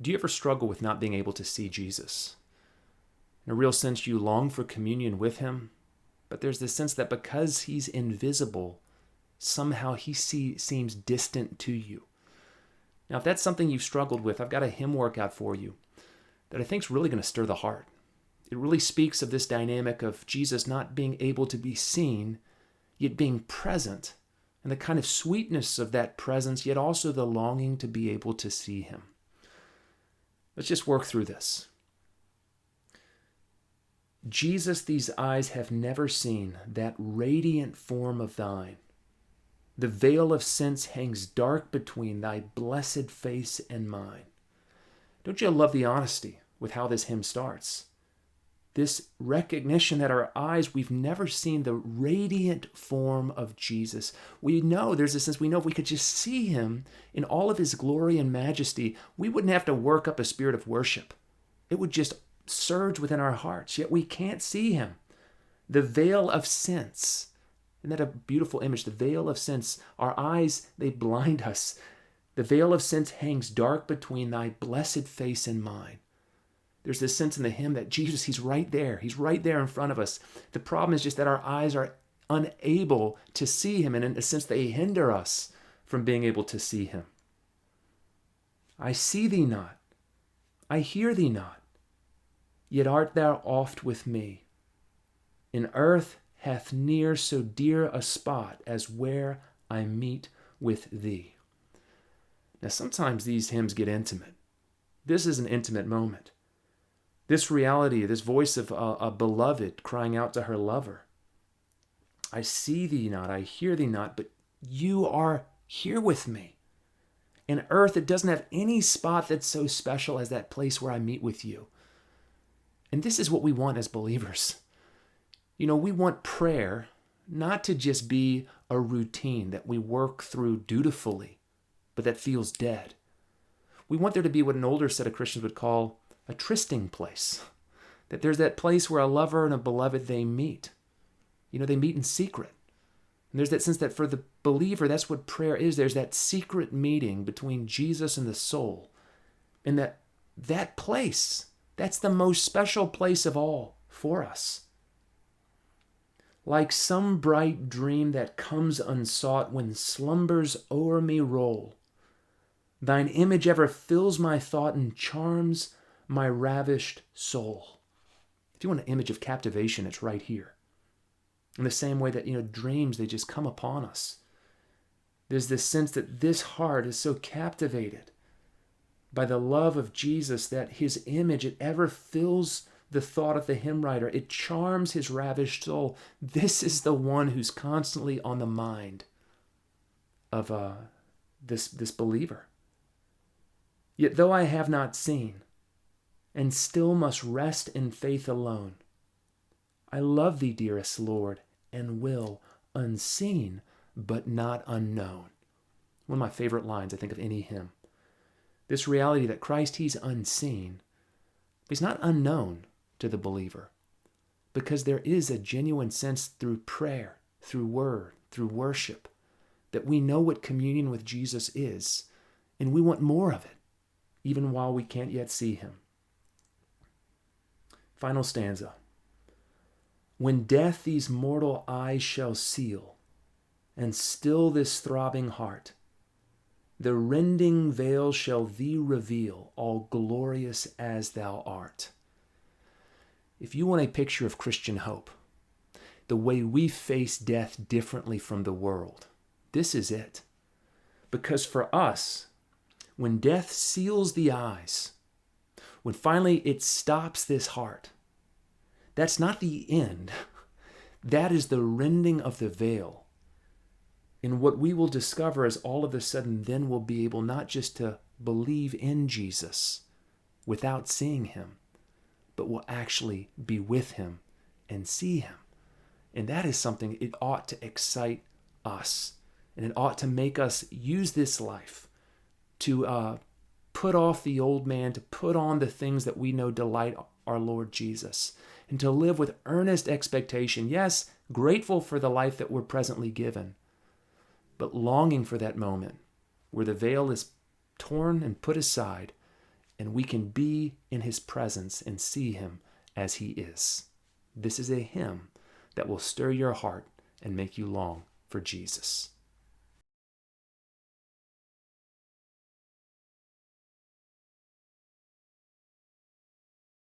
Do you ever struggle with not being able to see Jesus? In a real sense, you long for communion with him, but there's this sense that because he's invisible, somehow he seems distant to you. Now, if that's something you've struggled with, I've got a hymn workout for you that I think is really going to stir the heart. It really speaks of this dynamic of Jesus not being able to be seen, yet being present, and the kind of sweetness of that presence, yet also the longing to be able to see him. Let's just work through this. Jesus, these eyes have never seen that radiant form of thine. The veil of sense hangs dark between thy blessed face and mine. Don't you love the honesty with how this hymn starts? This recognition that our eyes, we've never seen the radiant form of Jesus. We know, there's a sense, we know if we could just see him in all of his glory and majesty, we wouldn't have to work up a spirit of worship. It would just surge within our hearts, yet we can't see him. The veil of sense. Isn't that a beautiful image? The veil of sense. Our eyes, they blind us. The veil of sense hangs dark between thy blessed face and mine. There's this sense in the hymn that Jesus, he's right there. He's right there in front of us. The problem is just that our eyes are unable to see him, and in a sense they hinder us from being able to see him. I see thee not. I hear thee not. Yet art thou oft with me. In earth hath near so dear a spot as where I meet with thee. Now sometimes these hymns get intimate. This is an intimate moment. This reality, this voice of a beloved crying out to her lover. I see thee not, I hear thee not, but you are here with me. In earth, it doesn't have any spot that's so special as that place where I meet with you. And this is what we want as believers. You know, we want prayer not to just be a routine that we work through dutifully, but that feels dead. We want there to be what an older set of Christians would call a trysting place. That there's that place where a lover and a beloved, they meet. You know, they meet in secret. And there's that sense that for the believer, that's what prayer is. There's that secret meeting between Jesus and the soul. And that place, that's the most special place of all for us. Like some bright dream that comes unsought when slumbers o'er me roll, thine image ever fills my thought and charms my ravished soul. If you want an image of captivation, it's right here. In the same way that, dreams, they just come upon us. There's this sense that this heart is so captivated by the love of Jesus that his image, it ever fills the thought of the hymn writer. It charms his ravished soul. This is the one who's constantly on the mind of this believer. Yet though I have not seen, and still must rest in faith alone, I love thee, dearest Lord, and will, unseen, but not unknown. One of my favorite lines, I think, of any hymn. This reality that Christ, he's unseen, but he's not unknown to the believer, because there is a genuine sense through prayer, through word, through worship, that we know what communion with Jesus is, and we want more of it, even while we can't yet see him. Final stanza. When death these mortal eyes shall seal, and still this throbbing heart, the rending veil shall thee reveal, all glorious as thou art. If you want a picture of Christian hope, the way we face death differently from the world, this is it. Because for us, when death seals the eyes, when finally it stops this heart, that's not the end. That is the rending of the veil. And what we will discover is all of a sudden then we'll be able not just to believe in Jesus without seeing him, but will actually be with him and see him. And that is something, it ought to excite us. And it ought to make us use this life to put off the old man, to put on the things that we know delight our Lord Jesus, and to live with earnest expectation. Yes, grateful for the life that we're presently given, but longing for that moment where the veil is torn and put aside, and we can be in his presence and see him as he is. This is a hymn that will stir your heart and make you long for Jesus.